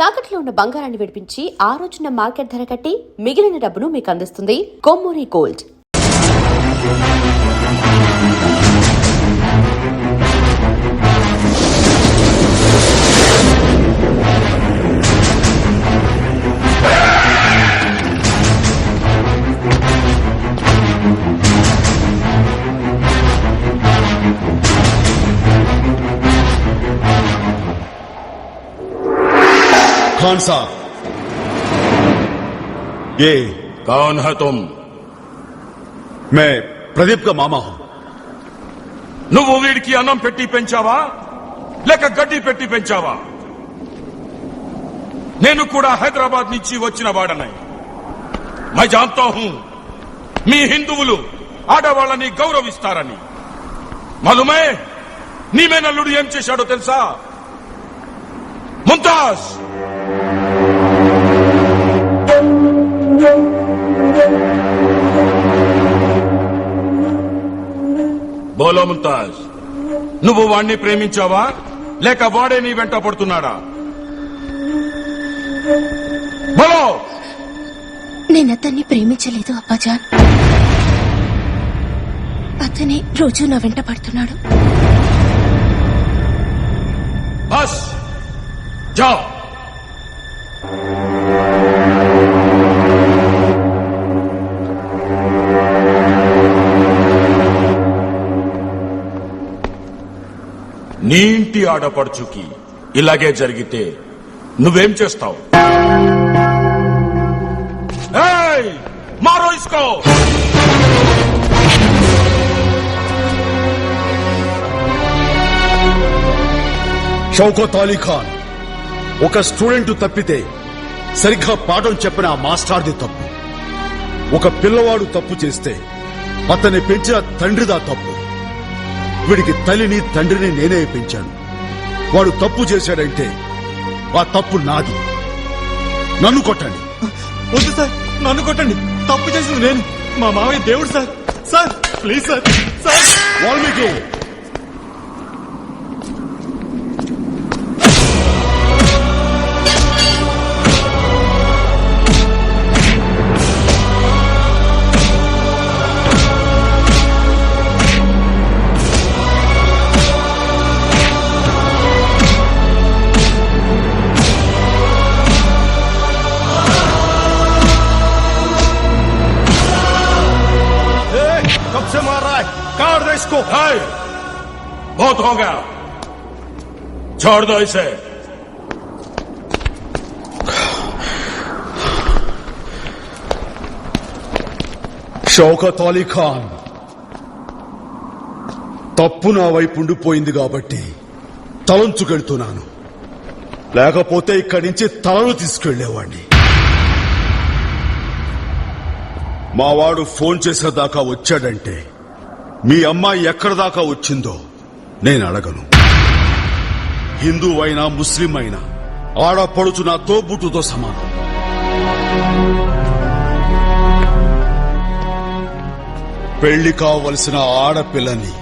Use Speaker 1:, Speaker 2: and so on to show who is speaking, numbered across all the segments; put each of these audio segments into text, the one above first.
Speaker 1: తాకట్లో ఉన్న బంగారాన్ని విడిపించి ఆ రోజున మార్కెట్ ధర కట్టి మిగిలిన డబ్బును మీకు అందిస్తుంది కొమ్మూరి గోల్డ్.
Speaker 2: खान साहब, ये
Speaker 3: कौन है तुम?
Speaker 2: मैं प्रदीप का मामा हूं.
Speaker 3: నువ్వు వీడికి అన్నం పెట్టి పెంచావా లేక గడ్డి పెట్టి పెంచావా? నేను కూడా హైదరాబాద్ నుంచి వచ్చిన వాడనై. मैं जानता हूं మీ హిందువులు ఆడవాళ్ళని గౌరవిస్తారని. మాలూమే నీ మేనల్లుడు ఏం చేశాడో తెలుసా? ముంతాజ్, బోలో ముంతాజ్, నువ్వు వాణ్ణి ప్రేమించావా లేక వాడే నీ వెంట పడుతున్నాడా? బోలో.
Speaker 4: నేనతన్ని ప్రేమించలేదు అబ్బాజాన్. అతనే రోజు నా వెంట పడుతున్నాడు.
Speaker 3: బస్ जाओ. నీ ఇంటి ఆడపడుచుకి ఇలాగే జరిగితే నువ్వేం చేస్తావు? ఏయ్, మారో ఇస్కో.
Speaker 2: షౌకత్ అలీ ఖాన్ ఒక స్టూడెంట్ తప్పితే సరిగ్గా పాఠం చెప్పిన ఆ మాస్టర్ది తప్పు. ఒక పిల్లవాడు తప్పు చేస్తే అతన్ని పెంచిన తండ్రిదా తప్పు. వీడికి తల్లిని తండ్రిని నేనే పెంచాను. వాడు తప్పు చేశాడంటే ఆ తప్పు నాది. నన్ను కొట్టండి.
Speaker 5: వద్దు సార్, నన్ను కొట్టండి. తప్పు చేసింది నేను. మా మావయ్య దేవుడు sir. Sir please sir. Sir
Speaker 2: Valmiki,
Speaker 3: से मार रहा है, काट दो इसको. बहुत हो गया, छोड़ दो इसे.
Speaker 2: షౌకత్ అలీ ఖాన్, తప్పు నా వైపు ఉండిపోయింది కాబట్టి తలంచుకెళ్తున్నాను. లేకపోతే ఇక్కడి నుంచి తలను తీసుకెళ్లేవాడిని. మావాడు ఫోన్ చేసేదాకా వచ్చాడంటే మీ అమ్మాయి ఎక్కడి దాకా వచ్చిందో నేను అడగను. హిందూ అయినా ముస్లిం అయినా ఆడపడుచు నా తోబుట్టుతో సమానం. పెళ్లి కావలసిన ఆడపిల్లని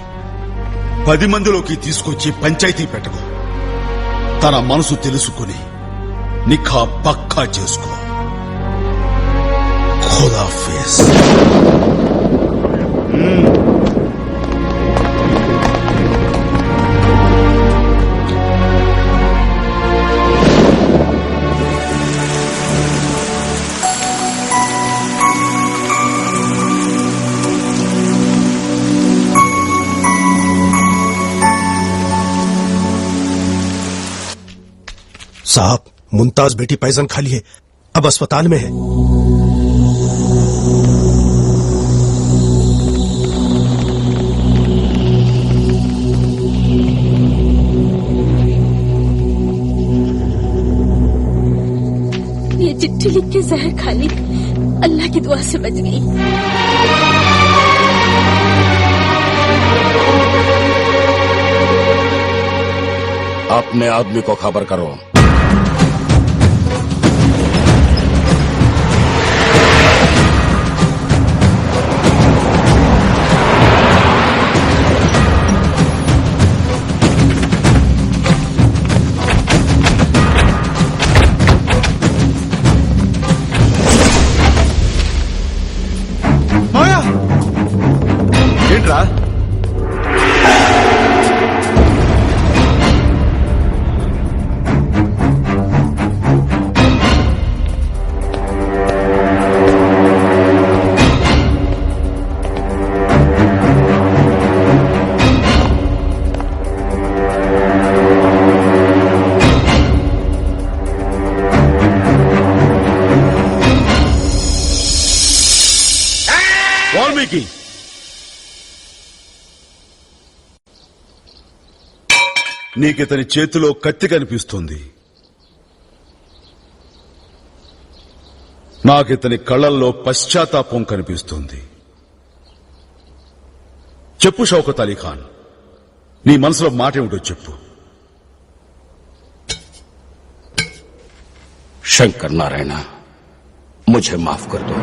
Speaker 2: 10 మందిలోకి తీసుకొచ్చి పంచాయతీ పెట్టకు. తన మనసు తెలుసుకుని నిఖా పక్కా చేసుకో. खुदाफिज.
Speaker 6: साहब, मुमताज बेटी पैजन खा लिए, अब अस्पताल में है.
Speaker 4: ये चिट्ठी लिख के जहर खा ली. अल्लाह की दुआ से बच गई.
Speaker 3: अपने आदमी को खबर करो.
Speaker 2: వాల్మీకి నీకితని చేతిలో కత్తి కనిపిస్తుంది, నాకితని కళ్ళల్లో పశ్చాత్తాపం కనిపిస్తుంది. చెప్పు షౌకత్ అలీ ఖాన్, నీ మనసులో మాట ఏమిటో చెప్పు.
Speaker 3: शंकर नारायण, मुझे माफ कर दो.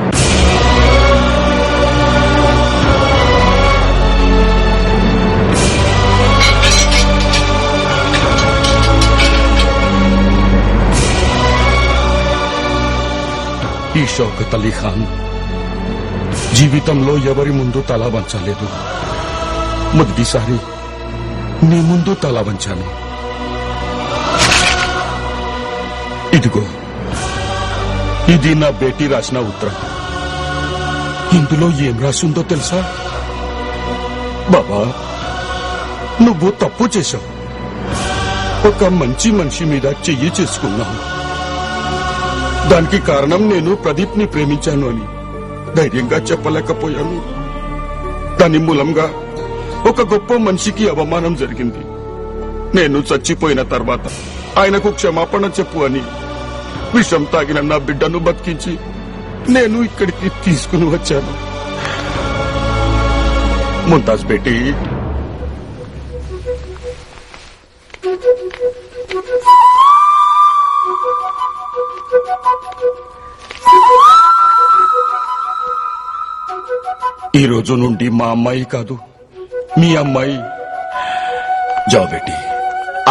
Speaker 3: ఈ షౌకత్ అలీ ఖాన్ జీవితంలో ఎవరి ముందు తల వంచలేదు. మొదటిసారి నీ ముందు తల వంచాను. ఇదిగో, ఇది నా బేటీ రాసిన ఉత్తరం. ఇందులో ఏం రాసిందో తెలుసా? బాబా, నువ్వు తప్పు చేశావు. ఒక మంచి మనిషి మీద చెయ్యి చేసుకున్నావు. దానికి కారణం నేను ప్రదీప్ ని ప్రేమించాను అని ధైర్యంగా చెప్పలేకపోయాను. దాని మూలంగా ఒక గొప్ప మనిషికి అవమానం జరిగింది. నేను చచ్చిపోయిన తర్వాత ఆయనకు క్షమాపణ చెప్పు అని విషం తాగిన నా బిడ్డను బతికించి నేను ఇక్కడికి తీసుకుని వచ్చాను. ముంతాజ్ బేటీ, ఈ రోజు నుండి మా అమ్మాయి కాదు, మీ అమ్మాయి. జాओ బేటీ,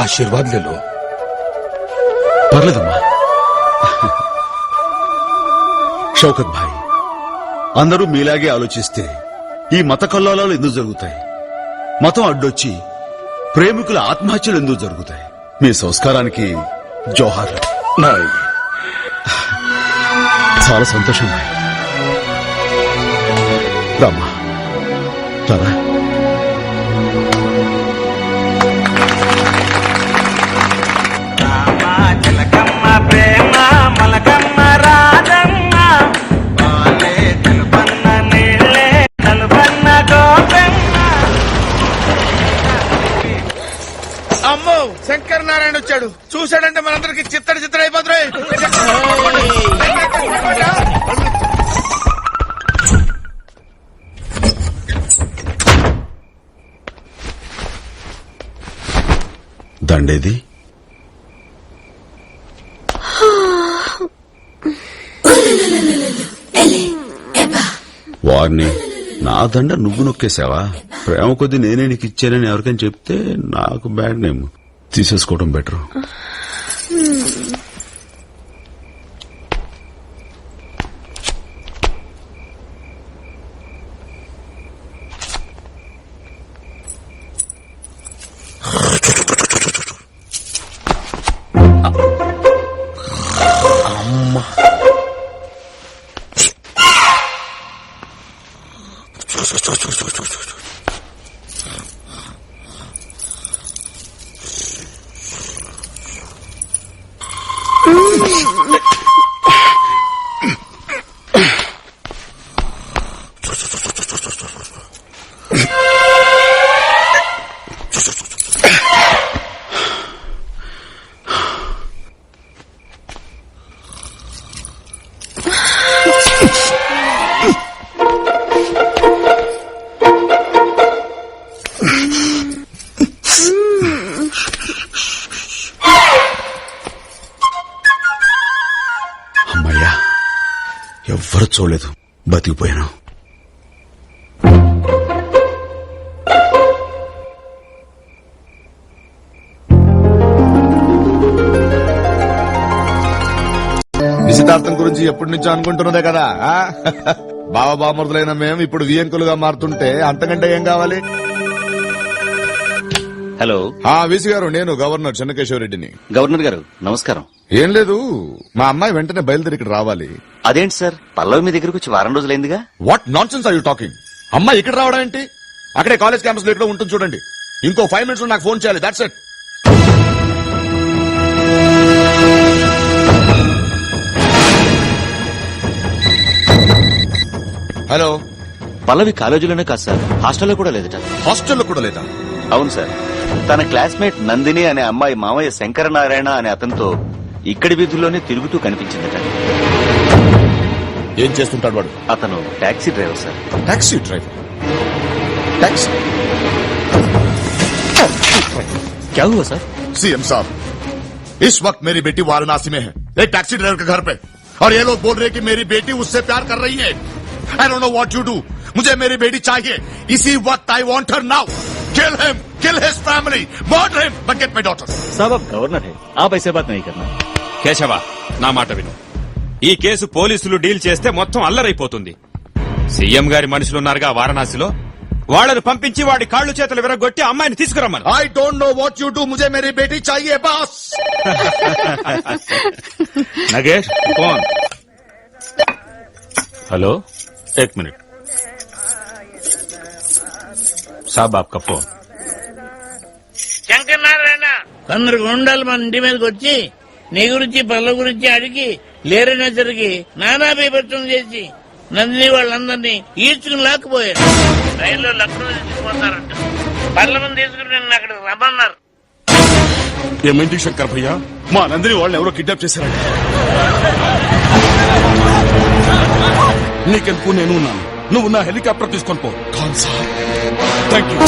Speaker 3: ఆశీర్వాద్ లేలో.
Speaker 2: పర్లేదమ్మా. షౌకత్ భాయ్, అందరూ మీలాగే ఆలోచిస్తే ఈ మత కల్లోలాలు ఎందుకు జరుగుతాయి? మతం అడ్డొచ్చి ప్రేమికుల ఆత్మహత్యలు ఎందుకు జరుగుతాయి? మీ సంస్కారానికి జోహార్లు.
Speaker 3: నాయ్,
Speaker 2: చాలా సంతోషం భాయ్. రామ్మా, రారా.
Speaker 7: చిలకమ్మ ప్రేమ మలకమ్మ రాజమ్మ పాలే తెలుపన్న నీళ్ళే కలుపన్న గోపెమ్మ.
Speaker 8: అమ్మో, శంకర్ నారాయణ వచ్చాడు. చూశాడంటే మనందరికి చిత్తడి చిత్తడి అయిపోతున్నాయి.
Speaker 2: దండేది వారిని నా దండ నువ్వు నొక్కేసావా? ప్రేమ కొద్దీ నేనే నీకు ఇచ్చానని ఎవరికైనా చెప్తే నాకు బ్యాడ్ నేమ్. తీసేసుకోవడం బెటర్. అమ్మయ్యా, ఎవ్వరు చూడలేదు, బతికిపోయాను.
Speaker 8: నిశ్చితార్థం గురించి ఎప్పటి నుంచో అనుకుంటున్నదే కదా. బావ బామరుదులైన మేము ఇప్పుడు వియంకులుగా మారుతుంటే అంతకంటే ఏం కావాలి?
Speaker 9: హలో.
Speaker 8: వీసీ గారు, నేను గవర్నర్ చెన్నకేశ్వరరెడ్డిని.
Speaker 9: గవర్నర్ గారు నమస్కారం.
Speaker 8: ఏం లేదు, మా అమ్మాయి వెంటనే బయలుదేరి ఇక్కడ రావాలి.
Speaker 9: అదేంటి సార్, పల్లవి మీ దగ్గరకు వచ్చి వారం రోజులైందిగా.
Speaker 8: What nonsense are you talking? అమ్మాయి ఇక్కడ రావడం ఏంటి? అక్కడే కాలేజ్ క్యాంపస్ లో ఇక్కడ ఉంటుంది చూడండి. ఇంకో 5 minutes లో నాకు ఫోన్ చేయాలి. That's it. హలో,
Speaker 9: పల్లవి కాలేజీలోనే కాదు సార్, హాస్టల్లో కూడా లేదట.
Speaker 8: హాస్టల్లో కూడా లేదా?
Speaker 9: అవును సార్, తన క్లాస్మేట్ నందిని అనే అమ్మాయి మామయ్య శంకరనారాయణ అనే అతనితో ఇక్కడి వీధుల్లోనే తిరుగుతూ కనిపించిందట.
Speaker 8: ఏం చేస్తుంటాడు వాడు?
Speaker 9: అతను taxi driver sir.
Speaker 8: Taxi driver? Taxi?
Speaker 5: क्या हुआ सर?
Speaker 8: सीएम साहब, इस वक्त मेरी बेटी वाराणसी में है, एक टैक्सी ड्राइवर के घर पे, और ये लोग बोल रहे हैं कि मेरी बेटी उससे प्यार कर रही है. I don't know what you do. मुझे मेरी बेटी चाहिए इसी वक्त. I want her now. Kill him, kill his family, murder him, but get my daughter.
Speaker 9: साहब आप गवर्नर है, आप ऐसे बात नहीं करना.
Speaker 3: కేశవ, నా మాట విను. ఈ కేసు పోలీసులు డీల్ చేస్తే మొత్తం అల్లరైపోతుంది. సీఎం గారి మనుషులున్నారుగా వారణాసిలో, వాళ్ళను పంపించి వాడి కాళ్ళు చేతులు విరగొట్టి అమ్మాయిని తీసుకురమ్మను.
Speaker 8: I don't know what you do. मुझे मेरी बेटी चाहिए बस.
Speaker 3: नगेश कौन? हेलो, एक मिनट साहब, आपका फोन.
Speaker 10: శంకర్ నారాయణ, కొందరు గుండాలు మన ఇంటి మీదకి వచ్చి నీ గురించి పళ్ళ గురించి అడిగి లేరనేసరికి నానా బీభత్సం చేసి నందిని వాళ్ళందరినీ ఈడ్చుకుని లాక్కుపోయారు. రైల్లో లక్నో తీసుకుపోతారంట. పళ్ళ మంది తీసుకుని నిన్న అక్కడికి రమ్మన్నారు.
Speaker 3: ఏమైంది శంకర్ భయ్యా?
Speaker 2: మా నందిని వాళ్ళని ఎవరో కిడ్నాప్ చేశారంట.
Speaker 3: నీకెందుకు, నేను ఉన్నాను. నువ్వు నా హెలికాప్టర్ తీసుకొని పో.
Speaker 2: कौन सा?
Speaker 3: Thank you.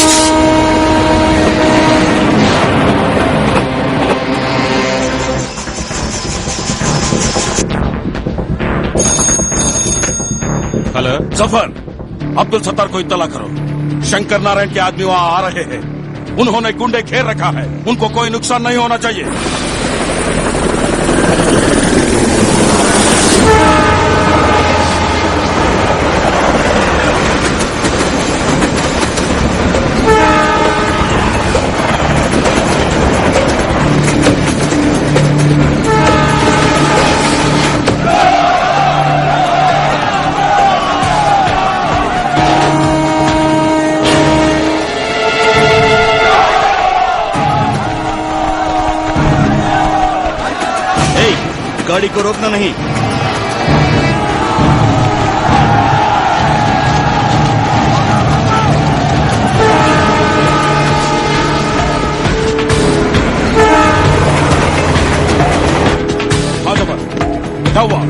Speaker 3: Hello Zafar, Abdul Sattar को इत्तला करो. शंकर नारायण के आदमी वहाँ आ रहे हैं. उन्होंने गुंडे घेर रखा है. उनको कोई नुकसान नहीं होना चाहिए.
Speaker 9: गाड़ी को रोकना नहीं.
Speaker 3: हाँ जफर, क्या हुआ?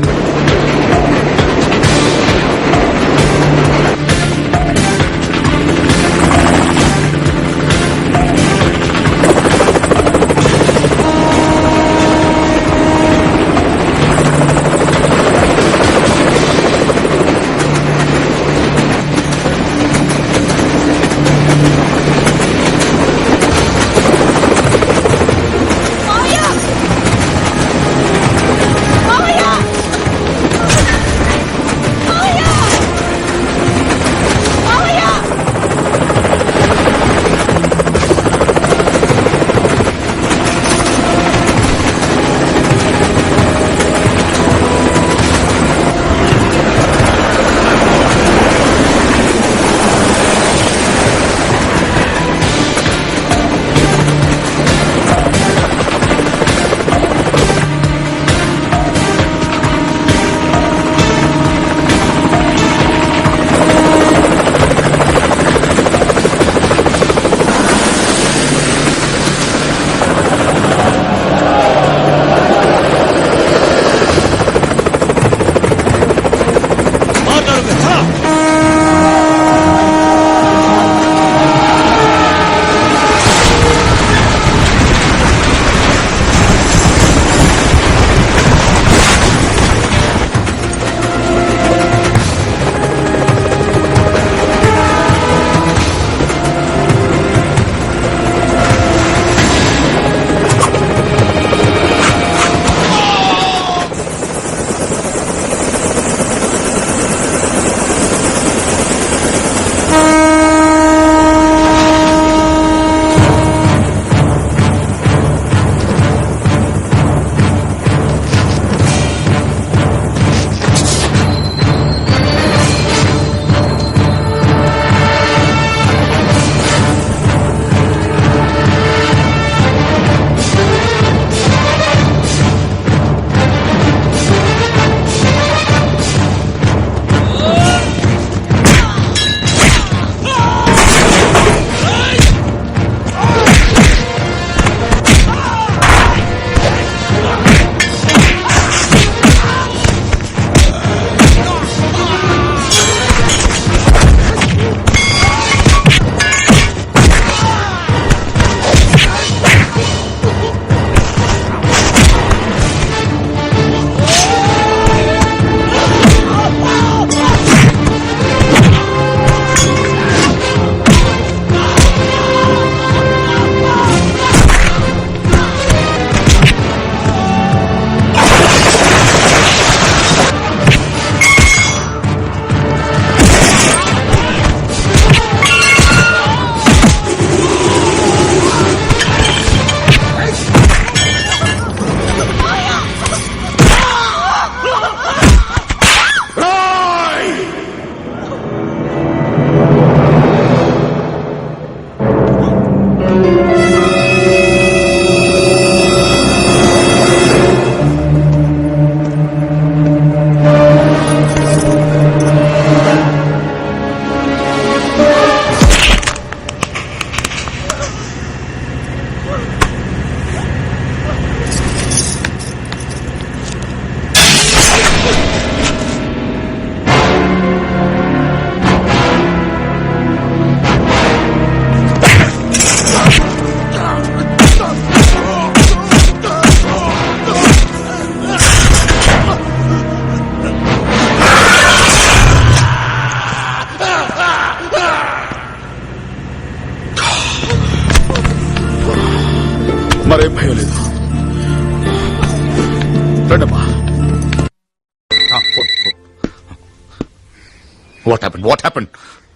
Speaker 8: What happened?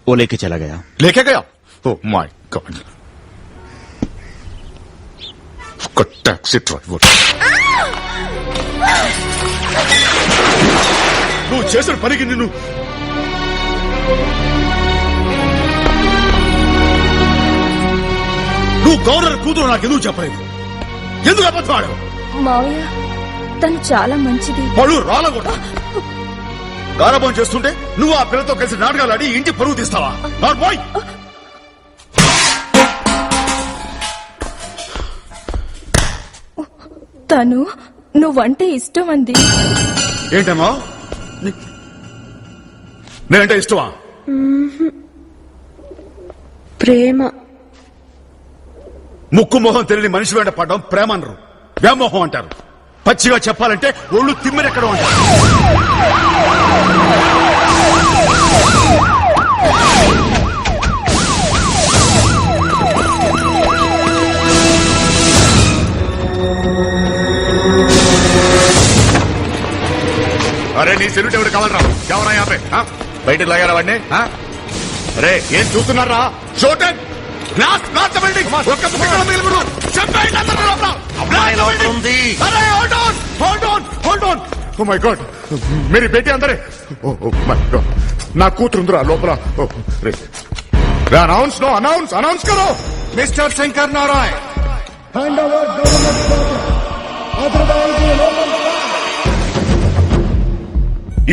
Speaker 9: वो लेके चला गया.
Speaker 8: लेके गया? Oh my God. Taxi driver
Speaker 2: నువ్వు చేసిన పనికి నిన్ను నువ్వు గవర్నర్ కూతురు నాకెందుకు చెప్పలేదు? ఎందుకు అబద్ధం ఆడావు?
Speaker 4: మావయ్య తను చాలా మంచిది.
Speaker 2: పళ్ళు రాలకూడదు. గారాబం చేస్తుంటే నువ్వు ఆ పిల్లతో కలిసి నాటకాలు ఆడి ఇంటి పరువు తీస్తావా? బాయ్
Speaker 4: తను నువ్వంటే ఇష్టం అంది.
Speaker 2: ఏంటమ్మా? నేనంటే ఇష్టమా?
Speaker 4: ప్రేమ.
Speaker 2: ముక్కు మొహం తెలియని మనిషి వెంట పడడం ప్రేమ అనరు, వ్యామోహం అంటారు. పచ్చిగా చెప్పాలంటే ఒళ్ళు తిమ్మిరెక్కడం అంటారు.
Speaker 8: అరే నీ సెల్యూట్ ఎవరు కావాలరా? ఎవరా యాపే బయటకు లాగారా వాడిని? అరే ఏం చూస్తున్నారా? షోటెడ్ గ్లాస్ గ్లాస్ బిల్డింగ్ ఒక్క పిక్కల మిగులు చెప్పండి అందరూ లోపల. అమ్మాయి లోపల ఉంది. అరే hold on hold on hold on. Oh my God మేరీ బేటీ అందరే. ఓ మై గాడ్ నా కూతురు ఉందిరా లోపల. అనౌన్స్ నో అనౌన్స్ అనౌన్స్ కరో. మిస్టర్ శంకర్ నారాయణ్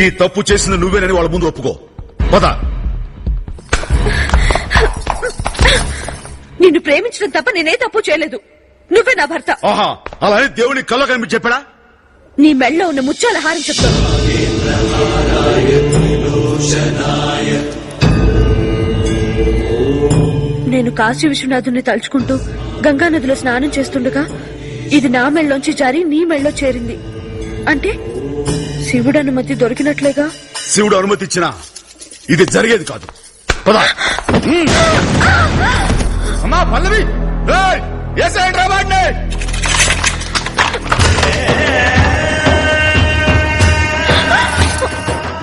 Speaker 2: ఈ తప్పు చేసింది నువ్వేనని వాళ్ళ ముందు ఒప్పుకో. పద.
Speaker 4: నిన్ను ప్రేమించడం తప్ప నేనే తప్పు చేయలేదు. నువ్వే నా భర్త.
Speaker 2: ఆహా, అలా అని దేవుని కళ్ళ కనిపించి చెప్పాడా?
Speaker 4: నీ మెళ్ళలో ఉన్న ముత్యాల హారం చెప్తాను. నేను కాశీ విశ్వనాథుని తలుచుకుంటూ గంగానదిలో స్నానం చేస్తుండగా ఇది నా మెళ్ళలోంచి జారి నీ మెళ్ళలో చేరింది. అంటే శివుడు అనుమతి దొరికినట్లేగా?
Speaker 2: శివుడు అనుమతి ఇచ్చినా ఇది జరిగేది కాదు. పద.
Speaker 8: అమ్మా పల్లవి ఏసేంట్రా వాడిని?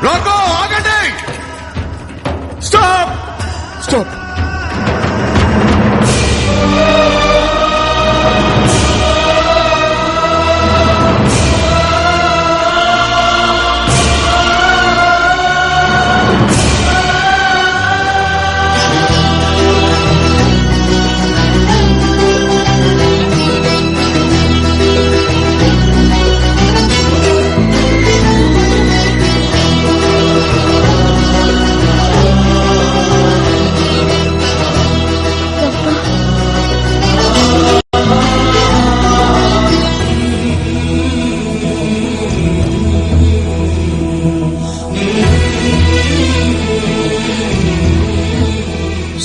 Speaker 8: లోకో ఆగండి. Stop stop.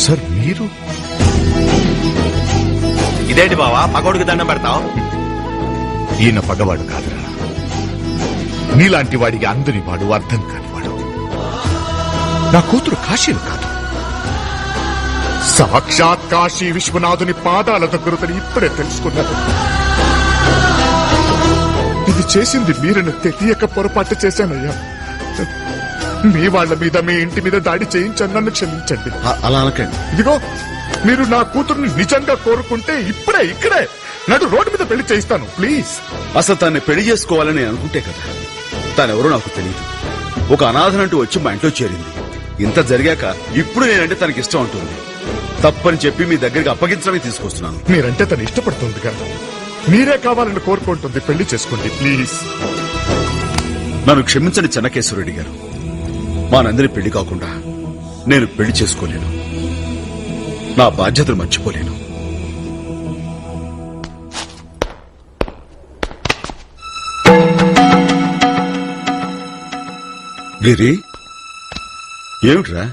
Speaker 8: సార్ మీరు
Speaker 9: ఇదేంటి బావా పగోడికి దండం పెడతావు?
Speaker 8: ఈయన పగవాడు కాదురా, నీలాంటి వాడికి అందరి వాడు అర్థం కానివాడు. నా కూతురు కాశీలు కాదు, సాక్షాత్ కాశీ విశ్వనాథుని పాదాల దగ్గరని ఇప్పుడే తెలుసుకున్నాను. ఇది చేసింది మీరని తెలియక పొరపాటు చేశానయ్యా. మీ వాళ్ళ మీద మీ ఇంటి మీద దాడి చేయించాను, నన్ను క్షమించండి.
Speaker 2: అలా అనకండి.
Speaker 8: ఇదిగో మీరు నా కూతుర్ని నిజంగా కోరుకుంటే ఇప్పుడే ఇక్కడే నడు రోడ్డు మీద పెళ్లి చేయిస్తాను ప్లీజ్.
Speaker 2: అసలు తన్ని పెళ్లి చేసుకోవాలని అనుకుంటే కదా, తానెవరో నాకు తెలియదు. ఒక అనాథనంటూ వచ్చి మా ఇంట్లో చేరింది. ఇంత జరిగాక ఇప్పుడు నేనంటే తనకి ఇష్టం అంటుంది. తప్పని చెప్పి మీ దగ్గరికి అప్పగించడమే తీసుకొస్తున్నాను.
Speaker 8: మీరంటే తను ఇష్టపడుతుంది కదా, మీరే కావాలని కోరుకుంటుంది, పెళ్లి చేసుకోండి ప్లీజ్.
Speaker 2: నన్ను క్షమించండి చెన్నకేశ్వరరెడ్డి గారు. మా నందిని పెళ్లి కాకుండా నేను పెళ్లి చేసుకోలేను. నా బాధ్యతలు మర్చిపోలేను. గిరి, ఏమిట్రా?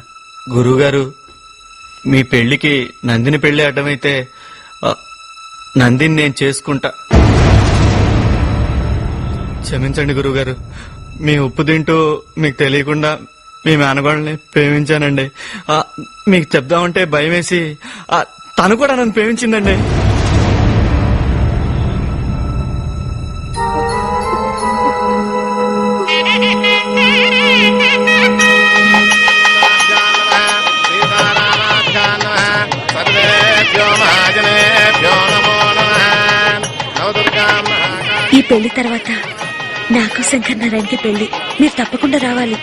Speaker 5: గురువుగారు, మీ పెళ్లికి నందిని పెళ్లి అడ్డమైతే నందిని నేను చేసుకుంటా. క్షమించండి గురువుగారు, మీ ఉప్పు తింటూ మీకు తెలియకుండా మీ మేనగోళ్ళని ప్రేమించానండి. మీకు చెప్దామంటే భయం వేసి తను కూడా నన్ను ప్రేమించిందండి.
Speaker 4: పెళ్లి తర్వాత నాకు శంకర్ నారాయణకి పెళ్లి. మీరు తప్పకుండా రావాలి.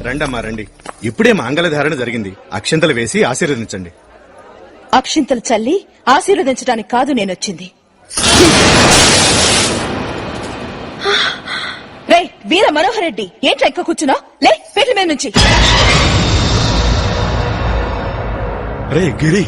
Speaker 5: రండమ్మా రండి. ఇప్పుడే మంగళధారణ జరిగింది. అక్షంతలు వేసి ఆశీర్వదించండి.
Speaker 4: అక్షింతలు చల్లి ఆశీర్వదించడానికి కాదు నేనొచ్చింది. రే వీర మనోహర్ రెడ్డి, ఏంట్రా ఎక్కువ కూర్చున్నా? లే పేట్ల మీద నుంచి.
Speaker 2: రే గిరి,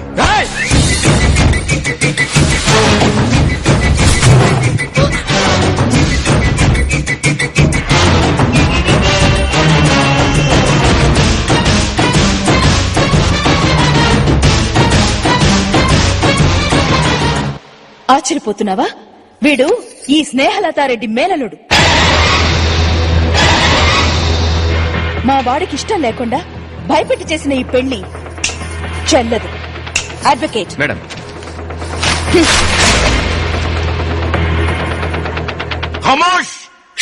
Speaker 4: ఆశ్చర్యపోతున్నావా? వీడు ఈ స్నేహలతారెడ్డి మేనలుడు. మా వాడికి ఇష్టం లేకుండా భయపెట్టి చేసిన ఈ పెళ్లి చెల్లదు. అడ్వకేట్
Speaker 5: మేడం,
Speaker 3: ఖమోష్!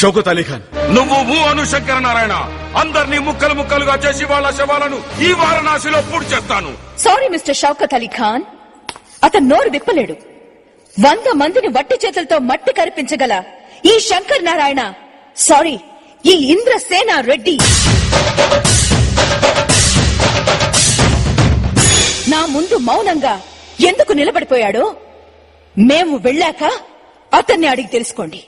Speaker 2: షౌకత్ అలీ ఖాన్,
Speaker 3: నువ్వు అను శంకర నారాయణ అందరినీ ముక్కలు ముక్కలుగా చేసి వాళ్ళ శవాలను ఈ వారణాసిలో పూర్తి చేస్తాను.
Speaker 4: సారీ మిస్టర్ షౌకత్ అలీ ఖాన్, అతను నోరు విప్పలేడు. 100 మందిని వట్టి చేతులతో మట్టి కరిపించగల ఈ శంకర్ నారాయణ, సారీ ఈ ఇంద్రసేన రెడ్డి నా ముందు మౌనంగా ఎందుకు నిలబడిపోయాడో మేము వెళ్ళాక అతన్ని అడిగి తెలుసుకోండి.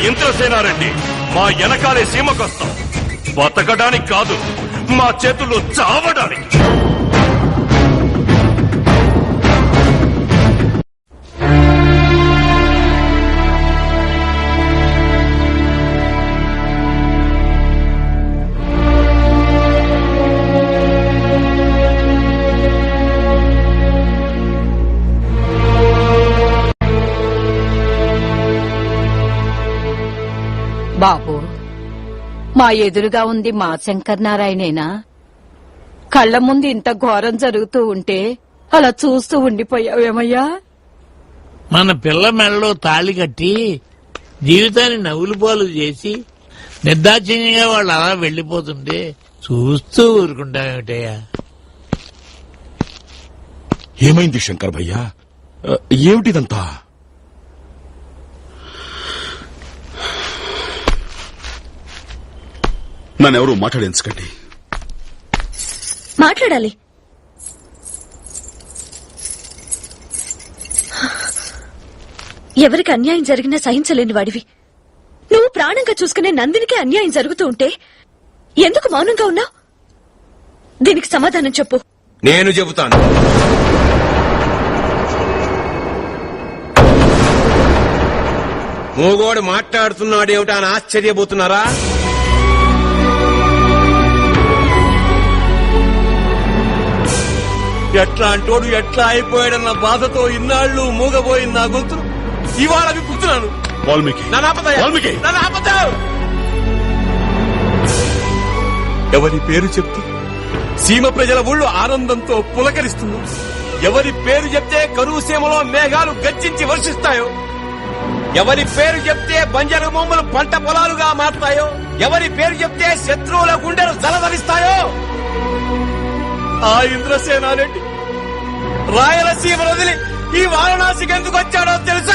Speaker 3: ఇంద్రసేనారెడ్డి, మా వెనకాలే సీమకొస్తాం. బతకడానికి కాదు, మా చేతుల్లో చావడానికి.
Speaker 11: బాబు, మా ఎదురుగా ఉంది మా శంకర్ నారాయణేనా? కళ్ల ముందు ఇంత ఘోరం జరుగుతూ ఉంటే అలా చూస్తూ ఉండిపోయావేమయ్యా?
Speaker 10: మన పిల్ల మెడలో తాళి కట్టి జీవితాన్ని నవ్వులు పాలు చేసి నిర్దాక్షిణ్యంగా వాళ్ళు అలా వెళ్లిపోతుంటే చూస్తూ ఊరుకుంటామేమిటయ్యా?
Speaker 3: ఏమైంది శంకర్ భయ్యా? ఏమిటిదంతా?
Speaker 2: నన్నెవరూ మాట్లాడించకండి.
Speaker 4: మాట్లాడాలి. ఎవరికి అన్యాయం జరిగినా సహించలేని వాడివి నువ్వు. ప్రాణంగా చూసుకునే నందినికే అన్యాయం జరుగుతూ ఉంటే ఎందుకు మౌనంగా ఉన్నావు? దీనికి సమాధానం చెప్పు.
Speaker 12: నేను చెబుతాను. మూగోడు మాట్లాడుతున్నాడు ఏమిటా అని ఆశ్చర్యపోతున్నారా? ఎట్లా అంటోడు ఎట్లా అయిపోయాడన్న బాధతో ఇన్నాళ్లు మూగబోయిన నా గొంతును ఇవాళ విప్పుతున్నాను.
Speaker 2: వాల్మీకి వాల్మీకి
Speaker 12: ఎవరి పేరు చెప్తూ సీమ ప్రజల ఊళ్ళు ఆనందంతో పులకరిస్తుంది, ఎవరి పేరు చెప్తే కరువు సీమలో మేఘాలు గర్జించి వర్షిస్తాయో, ఎవరి పేరు చెప్తే బంజరు భూములు పంట పొలాలుగా మారుతాయో, ఎవరి పేరు చెప్తే శత్రువుల గుండెలు జలధరిస్తాయో ఆ ఇంద్రసేనారెడ్డి రాయలసీమ వదిలి ఈ వారణాసికి ఎందుకు వచ్చాడో తెలుసా?